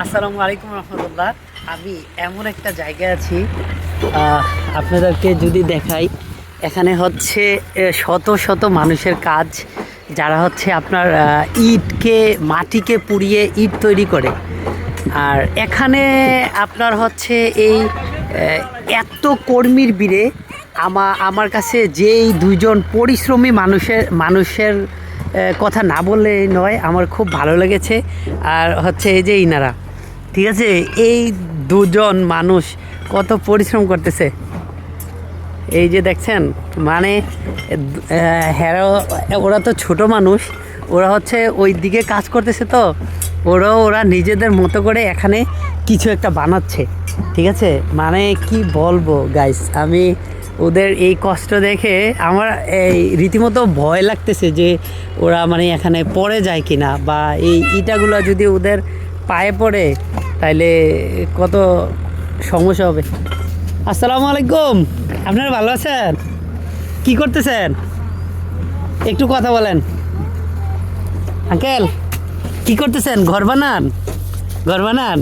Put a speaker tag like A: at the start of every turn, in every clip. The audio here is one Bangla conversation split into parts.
A: আসসালামু আলাইকুম রহমতুল্লাহ। আমি এমন একটা জায়গায় আছি, আপনাদেরকে যদি দেখাই, এখানে হচ্ছে শত শত মানুষের কাজ, যারা হচ্ছে আপনার ইটকে মাটিকে পুড়িয়ে ইট তৈরি করে। আর এখানে আপনার হচ্ছে এই এত কর্মীর ভিড়ে আমার কাছে যেই দুইজন পরিশ্রমী মানুষের কথা না বললে নয়, আমার খুব ভালো লেগেছে। আর হচ্ছে এই যে ইনারা, ঠিক আছে, এই দুজন মানুষ কত পরিশ্রম করতেছে, এই যে দেখছেন। মানে ওরা তো ছোট মানুষ, ওরা হচ্ছে ওই দিকে কাজ করতেছে, তো ওরা নিজেদের মতো করে এখানে কিছু একটা বানাচ্ছে, ঠিক আছে। মানে কি বলবো গাইস, আমি ওদের এই কষ্ট দেখে আমার এই রীতিমতো ভয় লাগতেছে যে ওরা মানে এখানে পড়ে যায় কিনা, বা এই ইটাগুলো যদি ওদের পায়ে পড়ে তাইলে কত সমস্যা হবে। আসসালামু আলাইকুম, আপনারা ভালো আছেন? কি করতেছেন? একটু কথা বলেন। আঙ্কেল, কি করতেছেন? ঘর বানান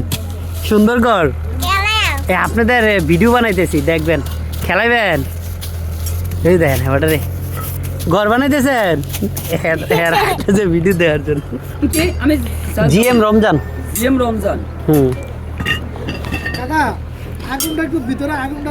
A: সুন্দর ঘর। আপনাদের ভিডিও বানাইতেছি, দেখবেন, খেলাইবেন। এই দেখেন হ্যাঁ, ঘর বানাইতেছেন ভিডিও দেওয়ার জন্য। জিএম রমজান।
B: জিএম রমজান।
A: হুম।
C: কাকা আগুনটা একটু ভিতরে আগুনটা